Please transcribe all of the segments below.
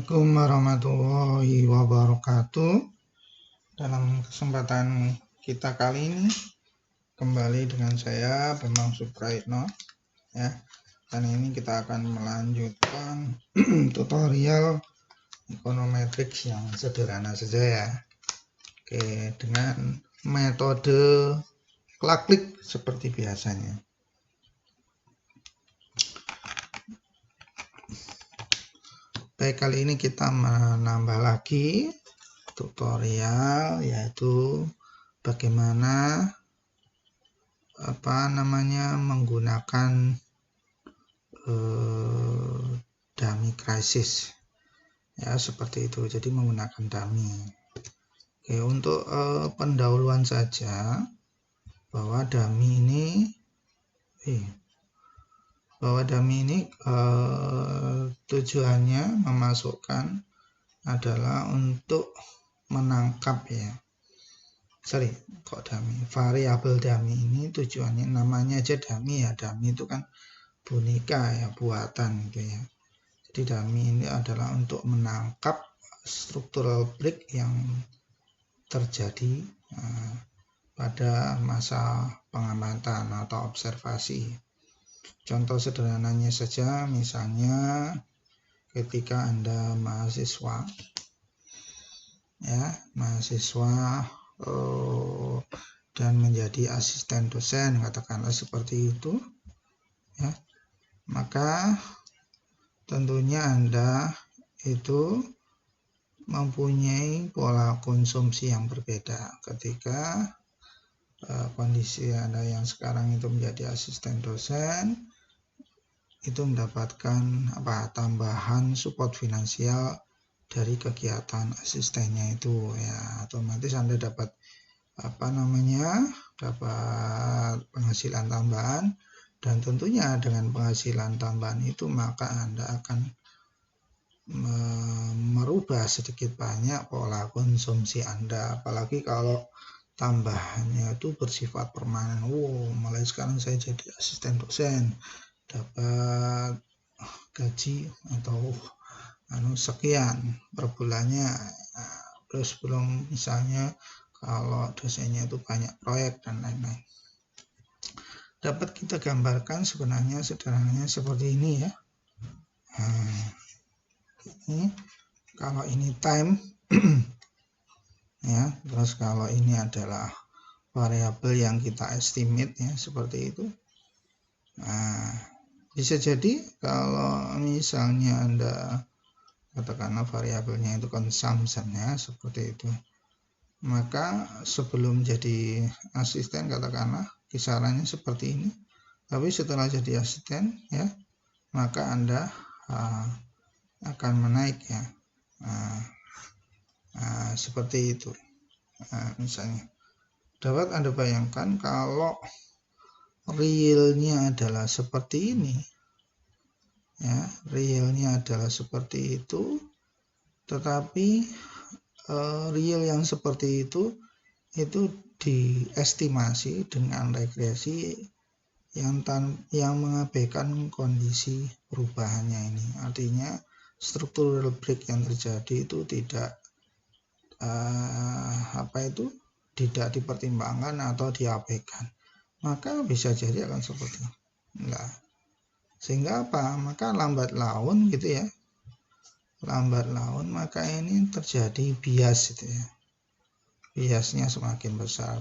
Assalamualaikum warahmatullahi wabarakatuh. Dalam kesempatan kita kali ini kembali dengan saya Bambang Supraitno ya. Dan ini kita akan melanjutkan tutorial ekonometrics yang sederhana saja ya. Oke, dengan metode klik seperti biasanya. Baik, kali ini kita menambah lagi tutorial, yaitu bagaimana menggunakan dummy crisis ya, seperti itu. Jadi menggunakan dummy. Oke, untuk pendahuluan saja bahwa dummy ini tujuannya memasukkan adalah untuk menangkap variabel dummy ini tujuannya, namanya aja dummy ya. Dummy itu kan boneka ya, buatan gitu ya. Jadi dummy ini adalah untuk menangkap structural break yang terjadi pada masa pengamatan atau observasi. Contoh sederhananya saja, misalnya ketika Anda mahasiswa dan menjadi asisten dosen, katakanlah seperti itu ya, maka tentunya Anda itu mempunyai pola konsumsi yang berbeda ketika kondisi Anda yang sekarang itu menjadi asisten dosen, itu mendapatkan tambahan support finansial dari kegiatan asistennya itu ya. Otomatis Anda dapat dapat penghasilan tambahan, dan tentunya dengan penghasilan tambahan itu maka Anda akan merubah sedikit banyak pola konsumsi Anda, apalagi kalau tambahannya itu bersifat permanen. Mulai sekarang saya jadi asisten dosen, dapat gaji atau sekian per bulannya. Terus belum misalnya kalau dosennya itu banyak proyek dan lain-lain. Dapat kita gambarkan sebenarnya sederhananya seperti ini ya. Kalau ini time ya, terus kalau ini adalah variabel yang kita estimate ya, seperti itu. Bisa jadi kalau misalnya Anda katakanlah variabelnya itu consumption ya, seperti itu, maka sebelum jadi asisten katakanlah kisarannya seperti ini, tapi setelah jadi asisten ya, maka Anda akan menaik ya, seperti itu. Misalnya dapat Anda bayangkan kalau realnya adalah seperti ini ya, realnya adalah seperti itu, tetapi real yang seperti itu diestimasi dengan regresi yang mengabaikan kondisi perubahannya ini. Artinya structural break yang terjadi itu tidak tidak dipertimbangkan atau diabaikan, maka bisa jadi akan seperti itu. Sehingga maka lambat laun gitu ya, maka ini terjadi bias gitu ya. Biasnya semakin besar.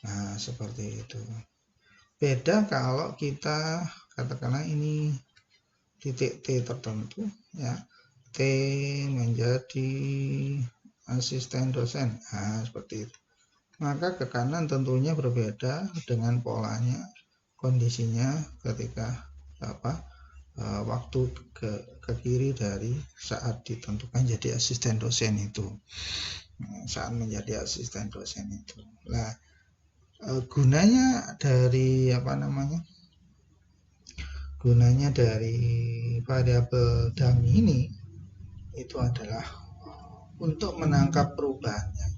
Nah, seperti itu. Beda kalau kita katakanlah ini titik T tertentu ya, T menjadi asisten dosen. Seperti itu. Maka ke kanan tentunya berbeda dengan polanya, kondisinya ketika waktu ke kiri dari saat ditentukan jadi asisten dosen itu, saat menjadi asisten dosen itu. Nah, gunanya dari variabel dummy ini itu adalah untuk menangkap perubahannya,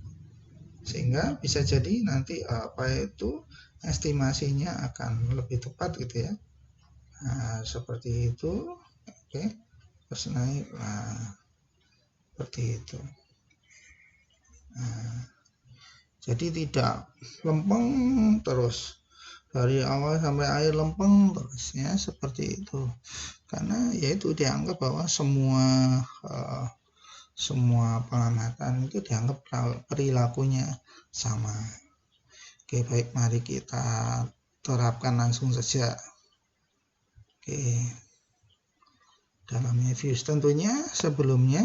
sehingga bisa jadi nanti estimasinya akan lebih tepat gitu ya. Seperti itu. oke, terus naik, nah seperti itu. Nah, jadi tidak lempeng terus dari awal sampai akhir, lempeng terus ya, seperti itu. Karena yaitu dianggap bahwa semua pengamatan itu dianggap perilakunya sama. Oke, baik, mari kita terapkan langsung saja. Oke, dalam Views tentunya sebelumnya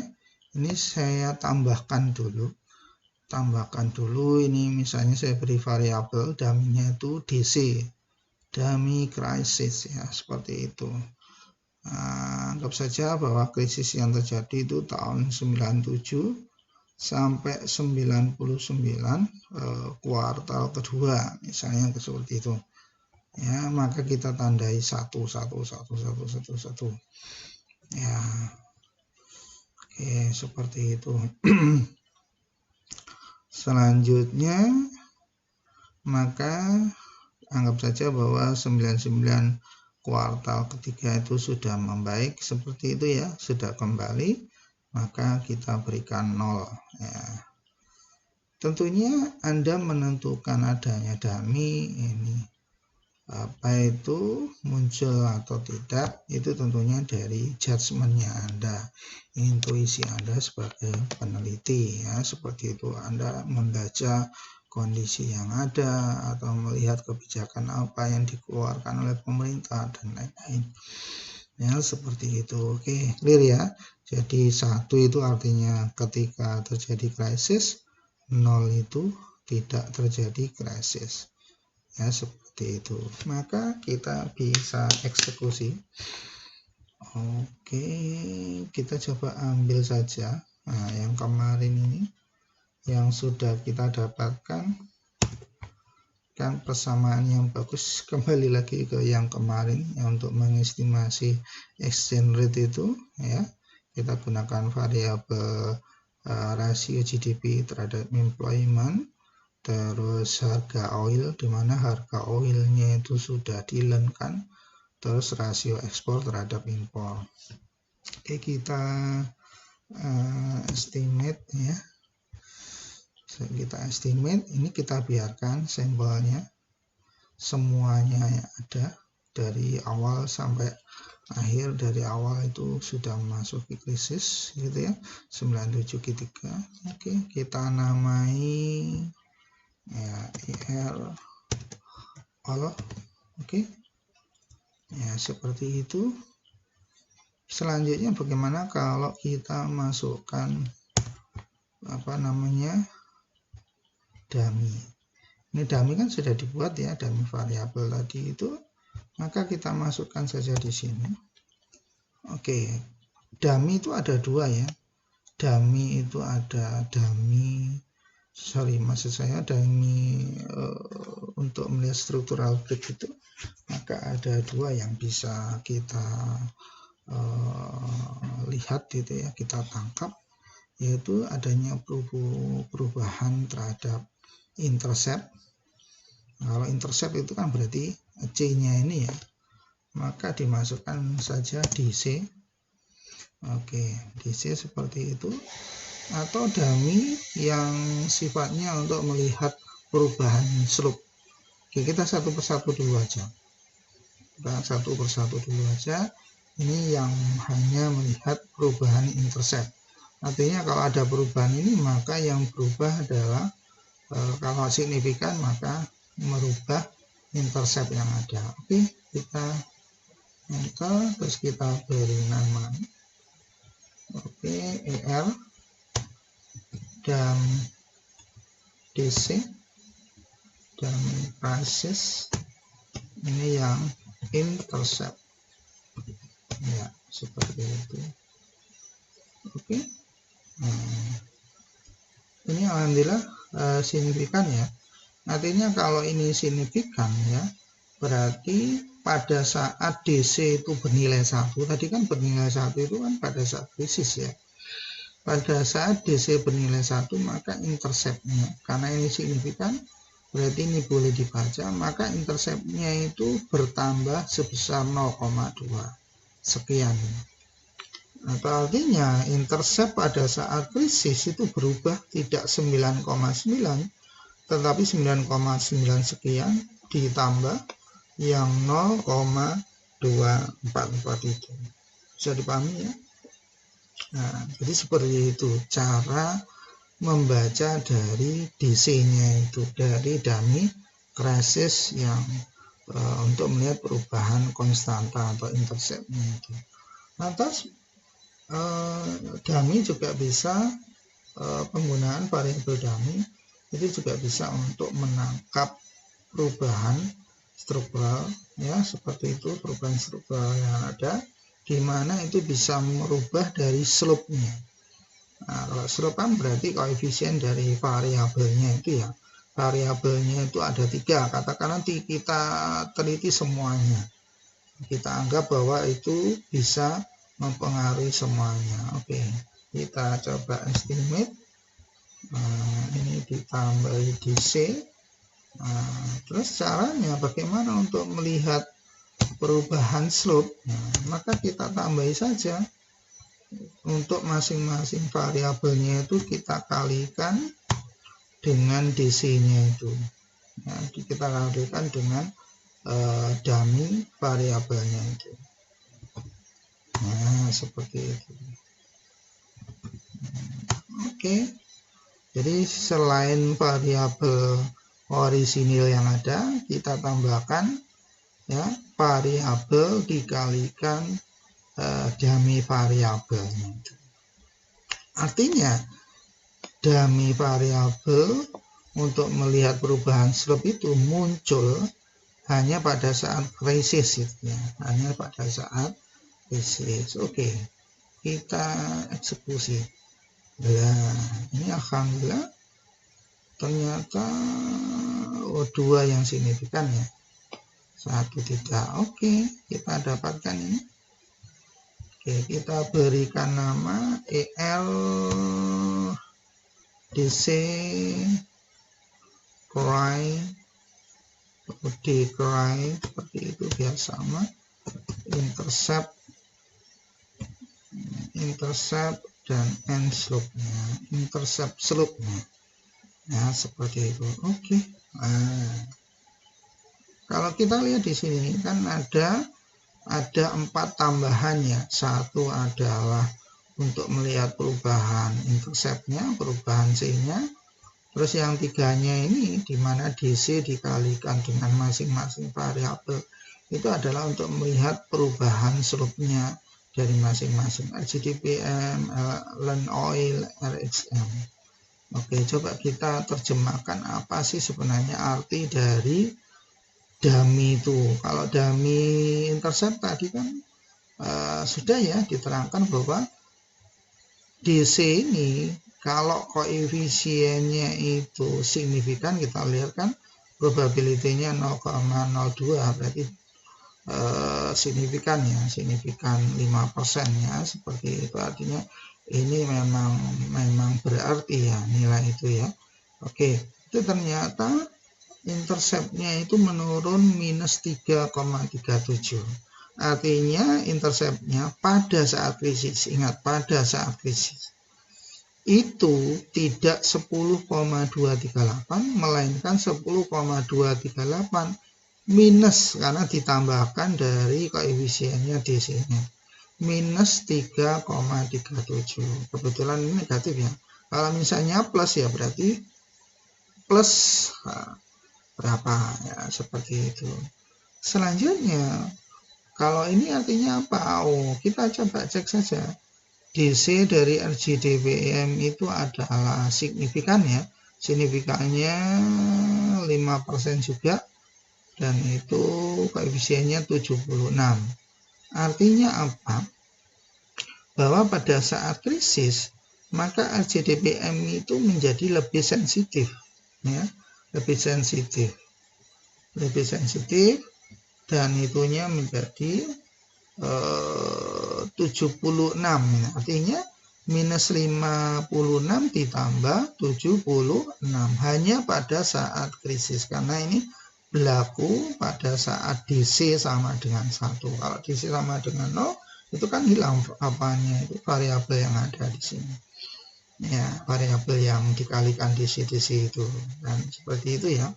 ini saya tambahkan dulu ini, misalnya saya beri variabel dummy-nya itu DC, dummy crisis ya, seperti itu. Nah, anggap saja bahwa krisis yang terjadi itu tahun 97 sampai 99 kuartal kedua, misalnya seperti itu ya, maka kita tandai 1 ya. Oke, seperti itu. Selanjutnya maka anggap saja bahwa 99 kuartal ketiga itu sudah membaik seperti itu ya, sudah kembali, maka kita berikan 0 ya. Tentunya Anda menentukan adanya dummy ini apa itu muncul atau tidak, itu tentunya dari judgementnya Anda, intuisi Anda sebagai peneliti ya, seperti itu. Anda membaca kondisi yang ada atau melihat kebijakan apa yang dikeluarkan oleh pemerintah dan lain-lain ya, seperti itu. Oke, clear ya. Jadi 1 itu artinya ketika terjadi krisis, 0 itu tidak terjadi krisis ya, seperti itu. Maka kita bisa eksekusi. Oke, kita coba ambil saja yang kemarin ini yang sudah kita dapatkan, kan persamaan yang bagus. Kembali lagi ke yang kemarin yang untuk mengestimasi exchange rate itu ya, kita gunakan variabel rasio GDP terhadap employment, terus harga oil, di mana harga oilnya itu sudah dilenkan, terus rasio ekspor terhadap impor. Oke, kita estimate ya, kita estimate ini, kita biarkan sampelnya semuanya yang ada dari awal sampai akhir. Dari awal itu sudah masuk ke krisis gitu ya, 97 Q3. Oke, kita namai ya IR all. Oke ya, seperti itu. Selanjutnya bagaimana kalau kita masukkan dummy. Ini dummy kan sudah dibuat ya, dummy variabel tadi itu, maka kita masukkan saja di sini. Oke, dummy itu ada 2 ya. Dummy itu ada dummy untuk melihat struktural break itu, maka ada 2 yang bisa kita lihat gitu ya, kita tangkap, yaitu adanya perubahan terhadap intercept. Kalau intercept itu kan berarti C-nya ini ya, maka dimasukkan saja DC. Oke, DC seperti itu. Atau dummy yang sifatnya untuk melihat perubahan slope. Oke, kita satu persatu dulu aja. Ini yang hanya melihat perubahan intercept. Artinya kalau ada perubahan ini, maka yang berubah adalah kalau signifikan maka merubah intercept yang ada. Oke, kita enter, terus kita beri nama ER dan DC dan prices, ini yang intercept ya, seperti itu. Oke, ini alhamdulillah signifikan ya. Artinya kalau ini signifikan ya, berarti pada saat DC itu bernilai 1, tadi kan bernilai 1 itu kan pada saat krisis ya. Pada saat DC bernilai 1, maka interceptnya, karena ini signifikan, berarti ini boleh dibaca, maka interceptnya itu bertambah sebesar 0,2 sekian. Atau artinya intercept pada saat krisis itu berubah tidak 9,9 tetapi 9,9 sekian ditambah yang 0,244 itu. Bisa dipahami ya? Nah, jadi seperti itu cara membaca dari DC-nya itu, dari dummy krisis yang untuk melihat perubahan konstanta atau intercept-nya itu. Lantas dummy juga bisa penggunaan variabel dummy itu juga bisa untuk menangkap perubahan struktural ya, seperti itu perubahan struktural yang ada di mana itu bisa merubah dari slope-nya. Nah, kalau slope kan berarti koefisien dari variabelnya itu ya. Variabelnya itu ada 3, katakanlah kita teliti semuanya. Kita anggap bahwa itu bisa mempengaruhi semuanya. Oke, kita coba estimate. Ini ditambahi DC. Terus caranya bagaimana untuk melihat perubahan slope? Maka kita tambahi saja untuk masing-masing variabelnya itu kita kalikan dengan DC-nya itu. Kita kalikan dengan dummy variabelnya itu. Nah, seperti itu. Oke. Jadi selain variabel orisinil yang ada, kita tambahkan ya variabel dikalikan dummy variabelnya. Artinya dummy variabel untuk melihat perubahan slope itu muncul hanya pada saat krisis ya, hanya pada saat krisis. Oke, kita eksekusi. Nah, ini alhamdulillah ternyata 2 yang signifikan ya, 1 tidak. Oke, kita dapatkan ini. Oke, kita berikan nama EL DC cry D cry seperti itu biar sama. Intercept dan end slope-nya, intercept slope-nya ya, seperti itu. Oke. Nah, kalau kita lihat di sini kan ada 4 tambahannya. Satu adalah untuk melihat perubahan intercept-nya, perubahan C-nya. Terus yang 3-nya ini di mana DC dikalikan dengan masing-masing variabel itu adalah untuk melihat perubahan slope-nya dari masing-masing RGDPM, Len Oil, RXM. Oke, coba kita terjemahkan apa sih sebenarnya arti dari dummy itu. Kalau dummy intercept tadi kan sudah ya diterangkan bahwa DC ini kalau koefisiennya itu signifikan, kita lihat kan probability-nya 0,02 berarti signifikan ya, signifikan 5% ya, seperti itu. Artinya ini memang berarti ya nilai itu ya. Oke, itu ternyata intercept-nya itu menurun minus 3,37. Artinya intercept-nya pada saat krisis, ingat pada saat krisis itu tidak 10,238 melainkan 10,238 minus karena ditambahkan dari koefisiennya DC-nya minus 3,37. Kebetulan ini negatif ya. Kalau misalnya plus ya berarti plus berapa ya, seperti itu. Selanjutnya kalau ini artinya apa? Kita coba cek saja. DC dari RGDPM itu adalah signifikan ya. Signifikannya 5% juga. Dan itu koefisiennya 76. Artinya apa? Bahwa pada saat krisis maka RGDPM itu menjadi lebih sensitif ya, lebih sensitif dan itunya menjadi 76. Artinya minus 56 ditambah 76 hanya pada saat krisis, karena ini berlaku pada saat DC sama dengan 1. Kalau DC sama dengan 0 itu kan hilang apanya, itu variabel yang ada di sini. Ya, variabel yang dikalikan DC itu. Dan seperti itu ya.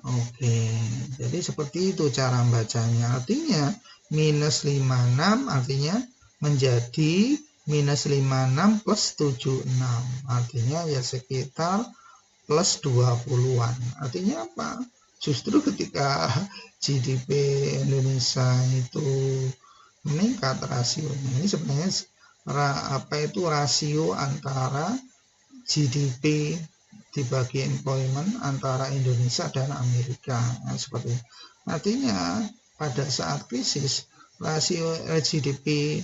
Oke, jadi seperti itu cara bacanya. Artinya minus 56 artinya menjadi minus 56 plus 76. Artinya ya sekitar plus 20-an. Artinya apa? Justru ketika GDP Indonesia itu meningkat rasionya, ini sebenarnya rasio antara GDP dibagi employment antara Indonesia dan Amerika, nah, seperti itu. Artinya pada saat krisis rasio GDP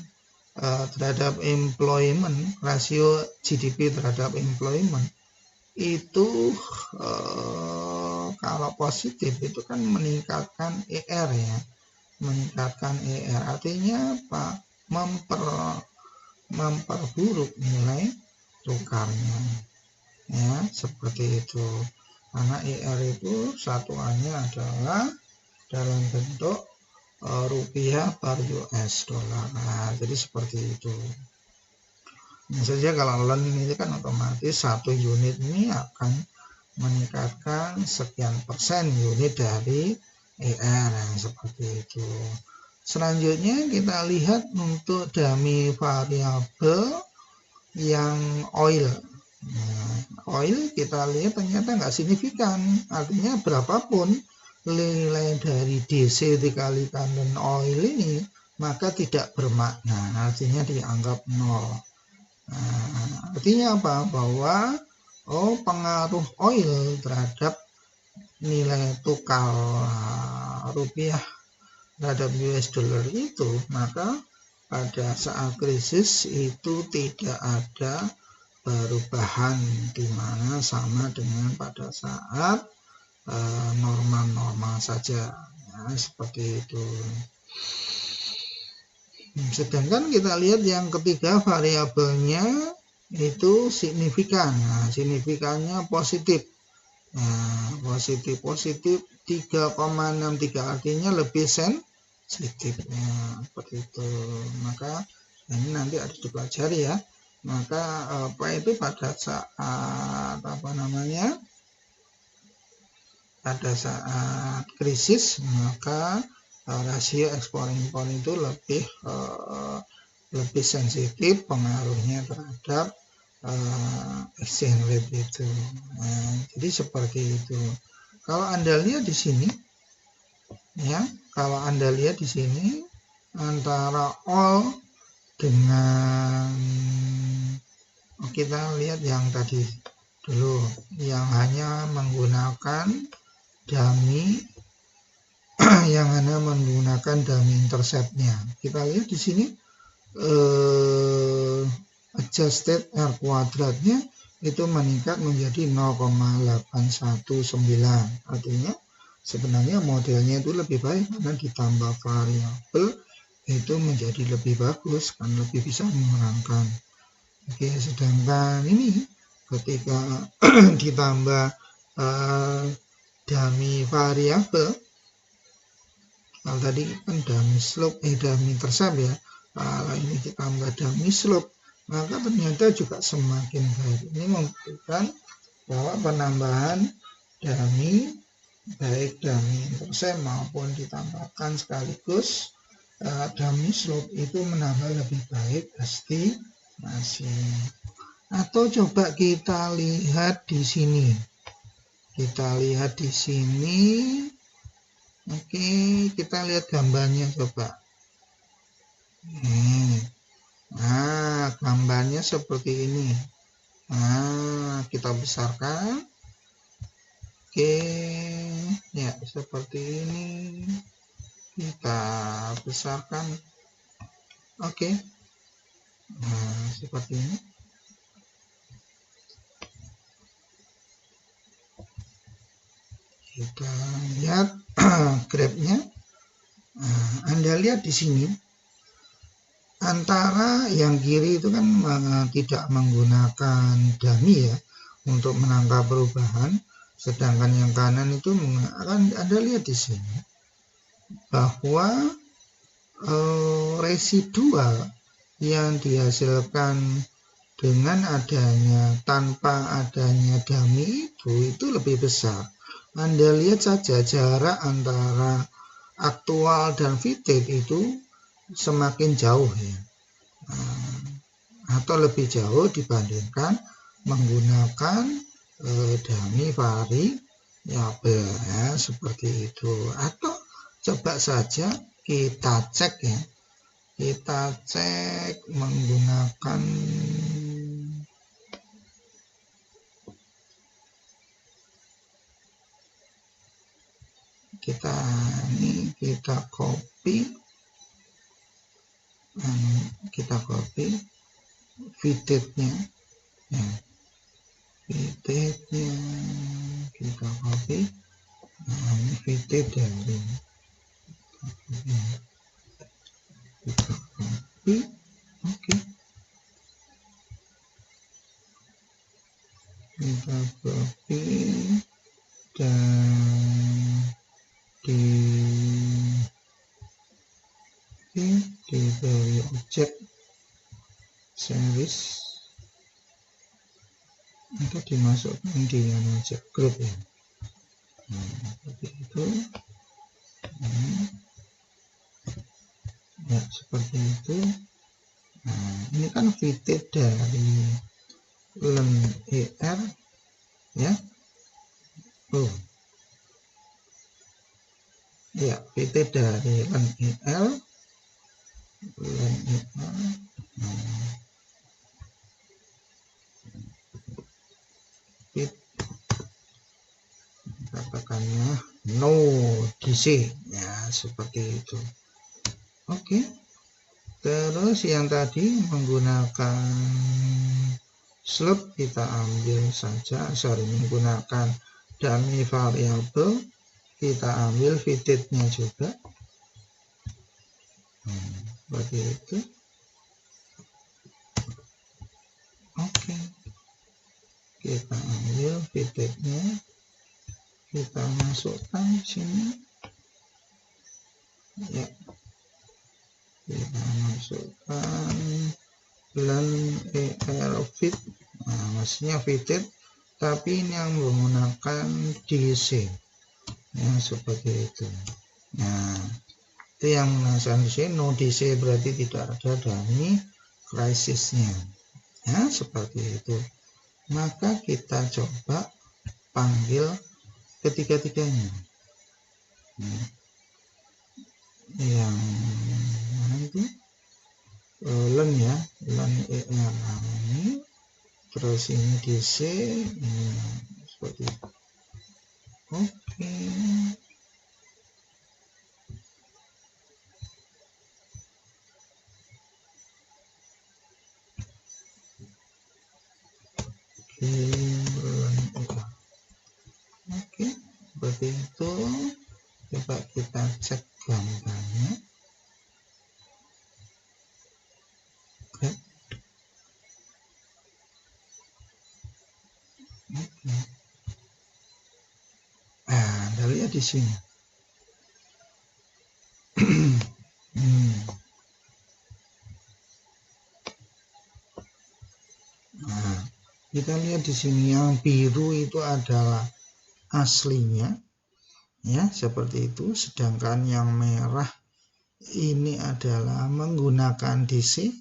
terhadap employment, rasio GDP terhadap employment itu kalau positif itu kan meningkatkan ER ya, meningkatkan ER, artinya apa? Memperburuk nilai tukarnya ya, seperti itu. Karena ER itu satuannya adalah dalam bentuk rupiah per US dollar. Nah, jadi seperti itu. Nah, saja kalau LEN ini kan otomatis satu unit ini akan meningkatkan sekian persen unit dari ER yang seperti itu. Selanjutnya kita lihat untuk dummy variabel yang oil. Nah, oil kita lihat ternyata nggak signifikan, artinya berapapun nilai dari DC dikalikan dengan oil ini maka tidak bermakna, artinya dianggap nol. Nah, artinya apa? Bahwa pengaruh oil terhadap nilai tukar rupiah terhadap US dollar itu, maka pada saat krisis itu tidak ada perubahan, di mana sama dengan pada saat normal-normal saja ya, seperti itu. Sedangkan kita lihat yang ketiga variabelnya itu signifikan. Nah, signifikannya positif. Nah, positif 3,63 artinya lebih sensitif. Nah, seperti itu. Maka ini nanti harus dipelajari ya. Maka apa itu pada saat pada saat krisis maka rasio ekspor impor itu lebih sensitif pengaruhnya terhadap exchange rate itu. Nah, jadi seperti itu. Kalau Anda lihat di sini ya, kalau Anda lihat di sini antara all dengan kita lihat yang tadi dulu yang hanya menggunakan dummy yang hanya menggunakan dummy interceptnya. Kita lihat di sini adjusted R kuadratnya itu meningkat menjadi 0,819. Artinya sebenarnya modelnya itu lebih baik karena ditambah variabel itu menjadi lebih bagus, kan lebih bisa menerangkan. Oke, sedangkan ini ketika ditambah dummy variabel, kalau tadi kan dummy slope, dummy intercept ya, kalau ini ditambah dummy slope, maka ternyata juga semakin baik. Ini membuktikan bahwa penambahan dummy, baik dummy intercept maupun ditambahkan sekaligus dummy slope itu menambah lebih baik estimasi. Atau coba kita lihat di sini. Kita lihat di sini. Oke, kita lihat gambarnya coba. Nah, gambarnya seperti ini. Nah, kita besarkan. Oke, ya seperti ini. Kita besarkan. Oke. Nah, seperti ini. Kita lihat grafnya. Nah, Anda lihat di sini antara yang kiri itu kan tidak menggunakan dummy ya untuk menangkap perubahan, sedangkan yang kanan itu akan Anda lihat di sini bahwa residual yang dihasilkan dengan adanya tanpa adanya dummy itu lebih besar. Anda lihat saja jarak antara aktual dan fitted itu semakin jauh ya, atau lebih jauh dibandingkan menggunakan dummy variabel ya, seperti itu. Atau coba saja kita cek ya, kita cek menggunakan kita copy fittednya ya, fitted-nya kita copy. Ini fitted dari kita copy. Oke, kita copy dan dari objek series itu dimasukkan di objek group ya. Seperti itu ya, seperti itu. Ini kan fitted dari len er ya. Ya, fitted dari len er fit katakannya no DC ya, seperti itu. Oke, terus yang tadi menggunakan slope kita ambil saja, menggunakan dummy variable kita ambil fittednya juga seperti itu. Oke, kita ambil fittednya, kita masukkan sini ya, kita masukkan len er fit, maksudnya fitted tapi ini yang menggunakan DC ya, seperti itu. Nah, itu yang menandakan di sini no DC, berarti tidak ada dummy crisisnya ya, seperti itu. Maka kita coba panggil ketiga-tiganya. Yang mana itu? Len ya, len er ini, terus ini DC, ini seperti itu. Oke. Oke, seperti itu. Coba kita cek gambarnya. Oke. Anda lihat di sini. Nah, kita lihat di sini yang biru itu adalah aslinya ya, seperti itu, sedangkan yang merah ini adalah menggunakan DC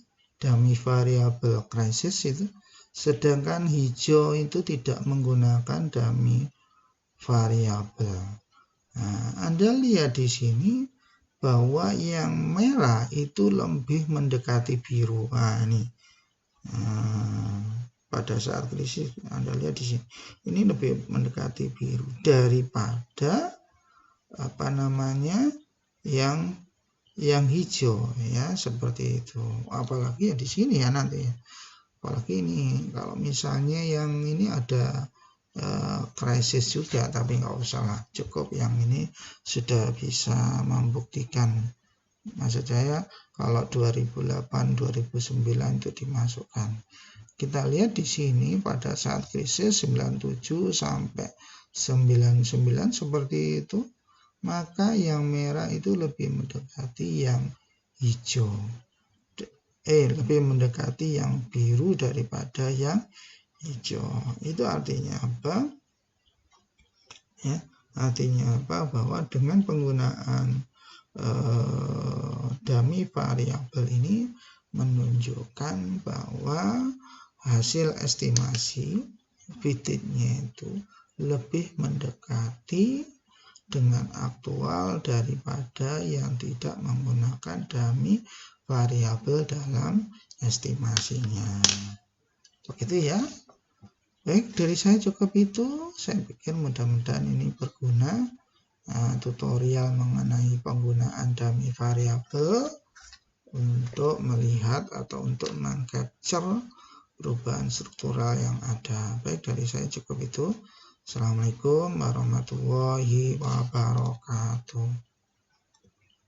dummy variable crisis itu, sedangkan hijau itu tidak menggunakan dummy variable. Nah, Anda lihat di sini bahwa yang merah itu lebih mendekati biru. Nah, ini pada saat krisis Anda lihat di sini ini lebih mendekati biru daripada yang hijau ya, seperti itu. Apalagi ya di sini ya nanti ya, apalagi ini kalau misalnya yang ini ada krisis juga, tapi nggak usah lah, cukup yang ini sudah bisa membuktikan. Maksud saya kalau 2008-2009 itu dimasukkan. Kita lihat di sini pada saat krisis 97 sampai 99 seperti itu, maka yang merah itu lebih mendekati yang hijau. Lebih mendekati yang biru daripada yang hijau. Itu artinya apa? Ya, artinya apa? Bahwa dengan penggunaan dummy variabel ini menunjukkan bahwa hasil estimasi fitnya itu lebih mendekati dengan aktual daripada yang tidak menggunakan dummy variabel dalam estimasinya. Begitu ya. Baik, dari saya cukup itu. Saya pikir mudah-mudahan ini berguna. Tutorial mengenai penggunaan dummy variabel untuk melihat atau untuk meng-capture perubahan struktural yang ada. Baik, dari saya cukup itu. Assalamualaikum warahmatullahi wabarakatuh.